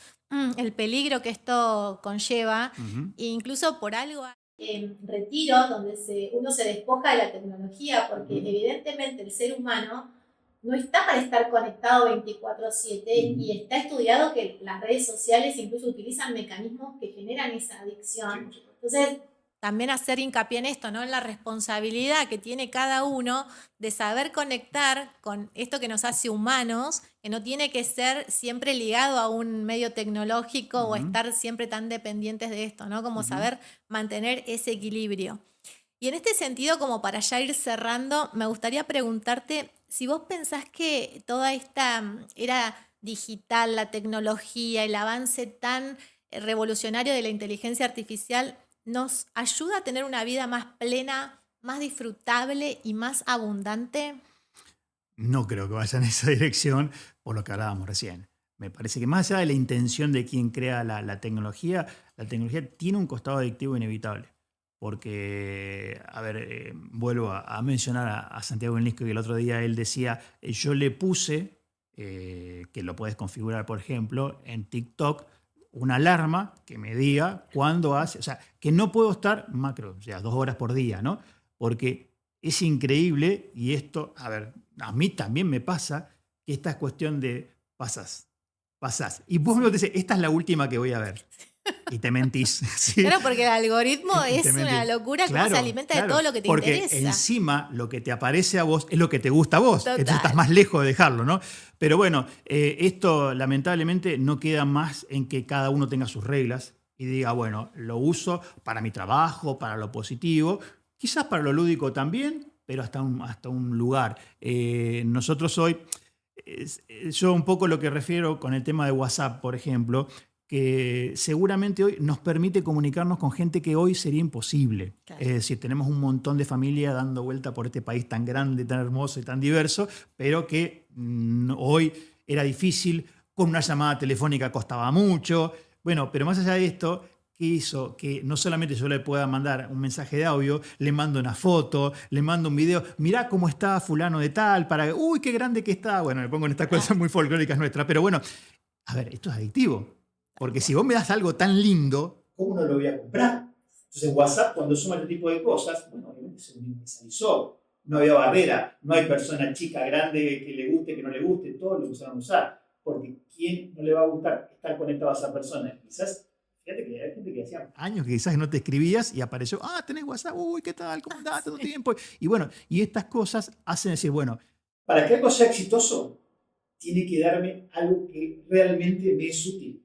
el peligro que esto conlleva, e incluso por algo retiros donde uno se despoja de la tecnología, porque evidentemente el ser humano no está para estar conectado 24/7 y está estudiado que las redes sociales incluso utilizan mecanismos que generan esa adicción. Sí. Entonces, también hacer hincapié en esto, ¿no? En la responsabilidad que tiene cada uno de saber conectar con esto que nos hace humanos, que no tiene que ser siempre ligado a un medio tecnológico o estar siempre tan dependientes de esto, ¿no? Como saber mantener ese equilibrio. Y en este sentido, como para ya ir cerrando, me gustaría preguntarte si vos pensás que toda esta era digital, la tecnología, el avance tan revolucionario de la inteligencia artificial nos ayuda a tener una vida más plena, más disfrutable y más abundante. No creo que vaya en esa dirección por lo que hablábamos recién. Me parece que más allá de la intención de quien crea la tecnología tiene un costado adictivo inevitable. Porque, a ver, vuelvo a mencionar a Santiago Enlisco, que el otro día él decía, yo le puse, que lo puedes configurar, por ejemplo, en TikTok, una alarma que me diga cuándo hace, o sea, que no puedo estar macro, o sea, 2 horas por día, ¿no? Porque es increíble, y esto, a ver, a mí también me pasa, que esta es cuestión de pasás, y vos me decís, esta es la última que voy a ver. Y te mentís. ¿Sí? Claro, porque el algoritmo es una locura, claro, que se alimenta de todo lo que te interesa. Porque encima lo que te aparece a vos es lo que te gusta a vos. Total. Entonces estás más lejos de dejarlo, ¿no? Pero bueno, esto lamentablemente no queda más en que cada uno tenga sus reglas y diga, bueno, lo uso para mi trabajo, para lo positivo, Quizás para lo lúdico también, pero hasta un lugar. Nosotros hoy, yo un poco lo que refiero con el tema de WhatsApp, por ejemplo, que seguramente hoy nos permite comunicarnos con gente que hoy sería imposible. Claro. Es decir, tenemos un montón de familia dando vuelta por este país tan grande, tan hermoso y tan diverso, pero que hoy era difícil, con una llamada telefónica costaba mucho. Bueno, pero más allá de esto, ¿qué hizo? Que no solamente yo le pueda mandar un mensaje de audio, le mando una foto, le mando un video, mirá cómo está fulano de tal, para, uy, qué grande que está. Bueno, me pongo en estas cosas muy folclóricas nuestras, pero bueno, a ver, esto es adictivo. Porque si vos me das algo tan lindo, ¿cómo no lo voy a comprar? Entonces WhatsApp, cuando suma este tipo de cosas, bueno, obviamente se universalizó. No había barrera, no hay persona chica, grande, que le guste, que no le guste, todos lo empezaron a usar. Porque ¿quién no le va a gustar estar conectado a esa persona? Quizás, fíjate que hay gente que hacía años que quizás no te escribías y apareció, tenés WhatsApp, uy, ¿qué tal? ¿Cómo andás? ¿Todo tiempo? Y bueno, y estas cosas hacen decir, bueno, para que algo sea exitoso, tiene que darme algo que realmente me es útil.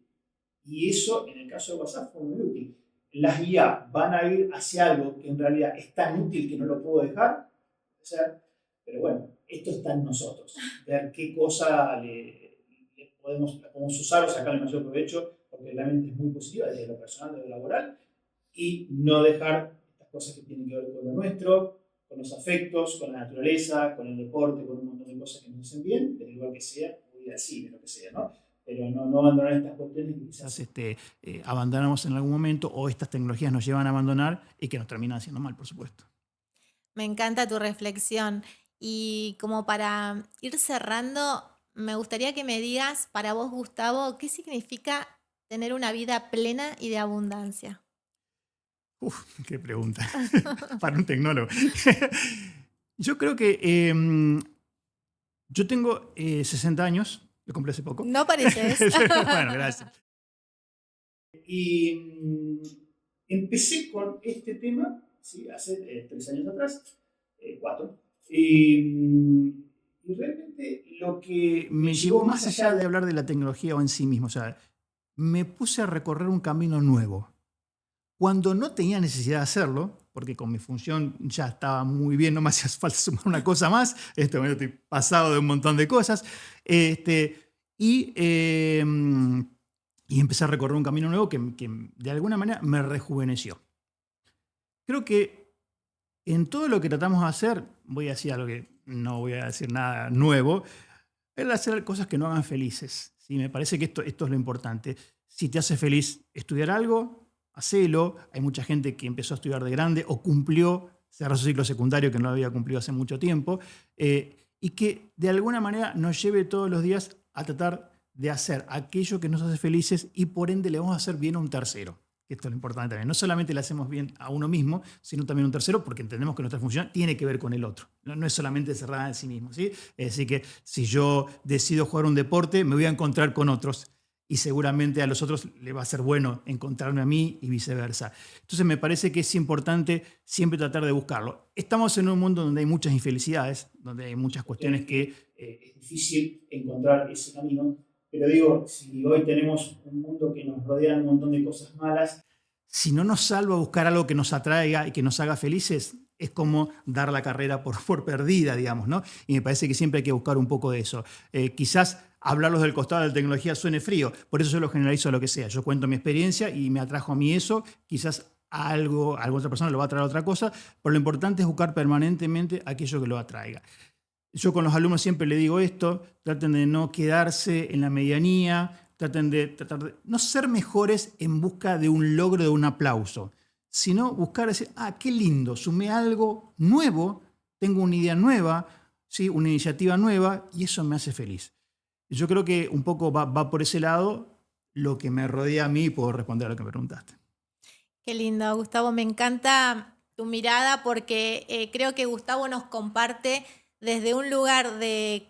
Y eso, en el caso de WhatsApp, fue muy útil. Las IA van a ir hacia algo que en realidad es tan útil que no lo puedo dejar. Pero bueno, esto está en nosotros. Ver qué cosa la podemos usar o sacar el mayor provecho, porque realmente es muy positiva desde lo personal, desde lo laboral, y no dejar estas cosas que tienen que ver con lo nuestro, con los afectos, con la naturaleza, con el deporte, con un montón de cosas que nos hacen bien, del igual que sea, o ir al cine, lo que sea, ¿no? Pero no abandonar estas cuestiones que quizás abandonamos en algún momento o estas tecnologías nos llevan a abandonar y que nos terminan haciendo mal, por supuesto. Me encanta tu reflexión. Y como para ir cerrando, me gustaría que me digas, para vos, Gustavo, ¿qué significa tener una vida plena y de abundancia? Uf, qué pregunta. Para un tecnólogo. Yo creo que yo tengo 60 años. Lo compré hace poco. No pareces. Bueno, gracias. Y empecé con este tema, ¿sí? Hace 3 años atrás, 4. Y realmente lo que me llevó más allá de hablar de la tecnología o en sí mismo, o sea, me puse a recorrer un camino nuevo. Cuando no tenía necesidad de hacerlo, porque con mi función ya estaba muy bien, no me hacía falta sumar una cosa más, estoy pasado de un montón de cosas, y empecé a recorrer un camino nuevo que de alguna manera me rejuveneció. Creo que en todo lo que tratamos de hacer, voy a decir algo que no voy a decir nada nuevo, es hacer cosas que no hagan felices. ¿Sí? Me parece que esto es lo importante. Si te hace feliz estudiar algo, hacelo. Hay mucha gente que empezó a estudiar de grande o cumplió, cerró su ciclo secundario que no lo había cumplido hace mucho tiempo, y que de alguna manera nos lleve todos los días a tratar de hacer aquello que nos hace felices y por ende le vamos a hacer bien a un tercero. Esto es lo importante también. No solamente le hacemos bien a uno mismo, sino también a un tercero, porque entendemos que nuestra función tiene que ver con el otro. No es solamente cerrada en sí mismo, ¿sí? Es decir, que si yo decido jugar un deporte, me voy a encontrar con otros. Y seguramente a los otros le va a ser bueno encontrarme a mí y viceversa. Entonces me parece que es importante siempre tratar de buscarlo. Estamos en un mundo donde hay muchas infelicidades, donde hay muchas cuestiones que es difícil encontrar ese camino. Pero digo, si hoy tenemos un mundo que nos rodea un montón de cosas malas, si no nos salva buscar algo que nos atraiga y que nos haga felices, es como dar la carrera por perdida, digamos, ¿no? Y me parece que siempre hay que buscar un poco de eso. Quizás hablarlos del costado de la tecnología suene frío, por eso yo lo generalizo a lo que sea. Yo cuento mi experiencia y me atrajo a mí eso, quizás a alguna otra persona le va a traer otra cosa, pero lo importante es buscar permanentemente aquello que lo atraiga. Yo con los alumnos siempre le digo esto, traten de no quedarse en la medianía, tratar de no ser mejores en busca de un logro, de un aplauso, sino buscar decir, qué lindo, sumé algo nuevo, tengo una idea nueva, ¿sí? Una iniciativa nueva y eso me hace feliz. Yo creo que un poco va por ese lado lo que me rodea a mí y puedo responder a lo que me preguntaste. Qué lindo, Gustavo. Me encanta tu mirada porque creo que Gustavo nos comparte desde un lugar de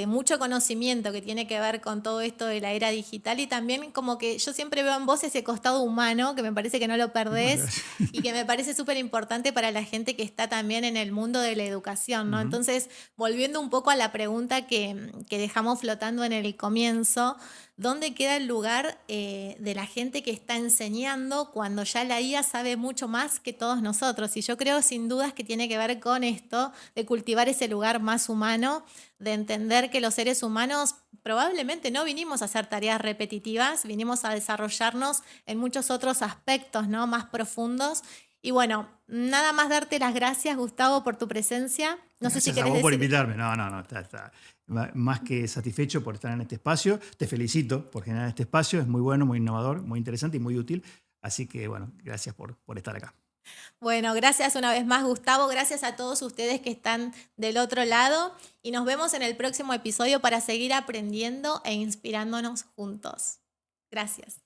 mucho conocimiento que tiene que ver con todo esto de la era digital y también como que yo siempre veo en vos ese costado humano que me parece que no lo perdés y que me parece súper importante para la gente que está también en el mundo de la educación, ¿no? Entonces, volviendo un poco a la pregunta que dejamos flotando en el comienzo, ¿dónde queda el lugar de la gente que está enseñando cuando ya la IA sabe mucho más que todos nosotros? Y yo creo sin dudas que tiene que ver con esto, de cultivar ese lugar más humano, de entender que los seres humanos probablemente no vinimos a hacer tareas repetitivas, vinimos a desarrollarnos en muchos otros aspectos, ¿no? Más profundos. Y bueno, nada más darte las gracias, Gustavo, por tu presencia. No sé si Gracias a querés vos por decir... invitarme. No, está más que satisfecho por estar en este espacio. Te felicito por generar este espacio. Es muy bueno, muy innovador, muy interesante y muy útil. Así que, bueno, gracias por estar acá. Bueno, gracias una vez más, Gustavo. Gracias a todos ustedes que están del otro lado. Y nos vemos en el próximo episodio para seguir aprendiendo e inspirándonos juntos. Gracias.